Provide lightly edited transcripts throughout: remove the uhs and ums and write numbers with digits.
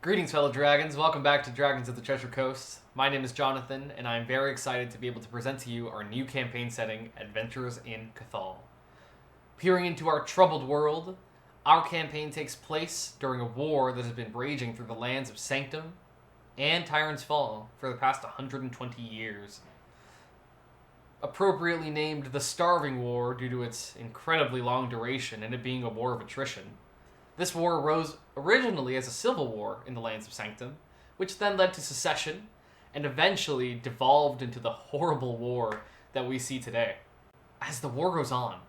Greetings, fellow dragons. Welcome back to Dragons of the Treasure Coast. My name is Jonathan, and I am very excited to be able to present to you our new campaign setting, Adventures in Kethall. Peering into our troubled world, our campaign takes place during a war that has been raging through the lands of Sanctum and Tyrant's Fall for the past 120 years. Appropriately named the Starving War due to its incredibly long duration and it being a war of attrition. This war arose originally as a civil war in the lands of Sanctum, which then led to secession, and eventually devolved into the horrible war that we see today. As the war goes on,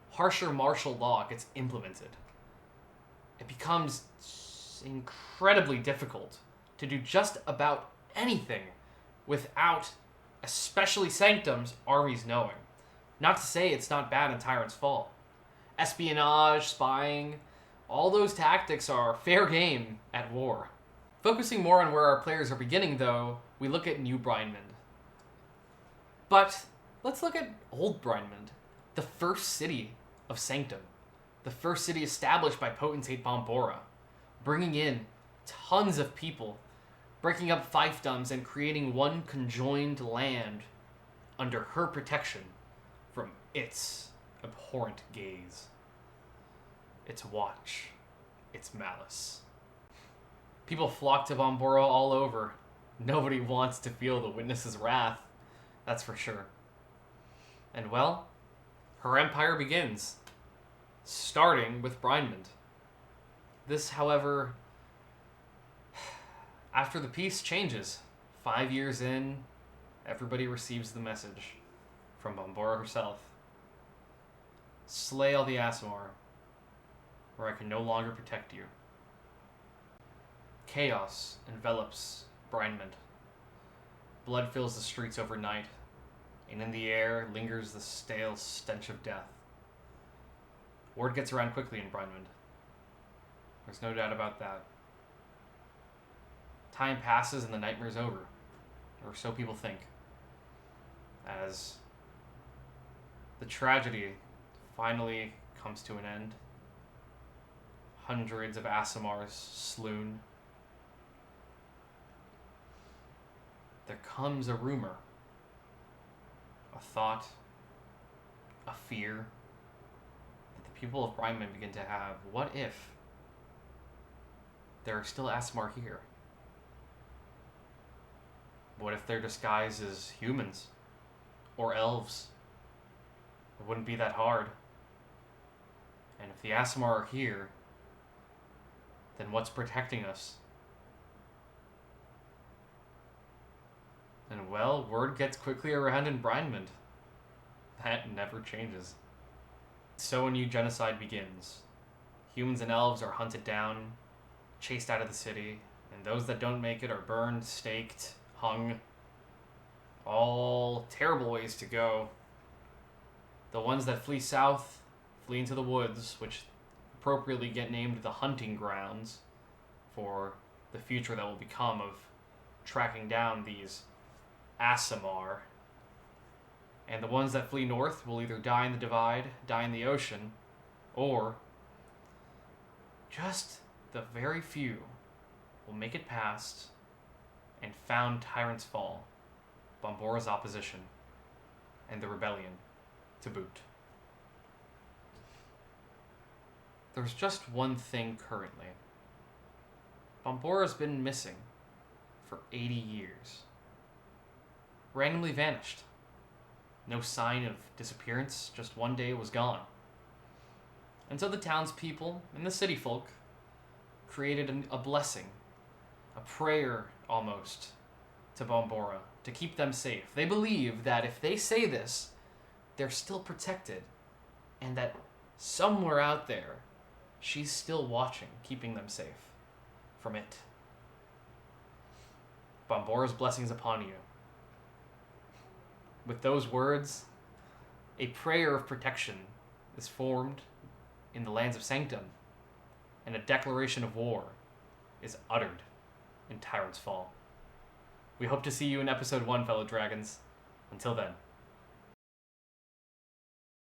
harsher martial law gets implemented. It becomes incredibly difficult to do just about anything without, especially Sanctum's, armies knowing. Not to say it's not bad in Tyrant's Fall. Espionage, spying, all those tactics are fair game at war. Focusing more on where our players are beginning, though, we look at New Brinemund. But let's look at Old Brinemund, the first city of Sanctum, the first city established by Potentate Bombora, bringing in tons of people, breaking up fiefdoms and creating one conjoined land under her protection from its abhorrent gaze. Its watch, its malice. People flock to Bombora all over. Nobody wants to feel the witness's wrath, that's for sure. And well, her empire begins, starting with Brinemund. This, however, after the peace changes. 5 years in, everybody receives the message from Bombora herself. Slay all the Aasimar, or I can no longer protect you. Chaos envelops Brinemund. Blood fills the streets overnight, and in the air lingers the stale stench of death. Word gets around quickly in Brinemund. There's no doubt about that. Time passes and the nightmare's over, or so people think, as the tragedy finally comes to an end. Hundreds of Aasimars slain. There comes a rumor, a thought, a fear that the people of Brinemund begin to have. What if there are still Aasimar here? What if they're disguised as humans or elves? It wouldn't be that hard. And if the Aasimar are here, then what's protecting us? And well, word gets quickly around in Brinemund. That never changes. So a new genocide begins. Humans and elves are hunted down, chased out of the city, and those that don't make it are burned, staked, hung. All terrible ways to go. The ones that flee south flee into the woods, which appropriately get named the hunting grounds for the future that will become of tracking down these Aasimar. And the ones that flee north will either die in the Divide, die in the ocean, or just the very few will make it past and found Tyrant's Fall, Bombora's opposition, and the rebellion to boot. There's just one thing currently. Bombora's been missing for 80 years. Randomly vanished. No sign of disappearance, just one day was gone. And so the townspeople and the city folk created a blessing, a prayer almost, to Bombora to keep them safe. They believe that if they say this, they're still protected, and that somewhere out there, she's still watching, keeping them safe from it. Bombora's blessings upon you. With those words, a prayer of protection is formed in the lands of Sanctum, and a declaration of war is uttered in Tyrant's Fall. We hope to see you in episode 1, fellow dragons. Until then.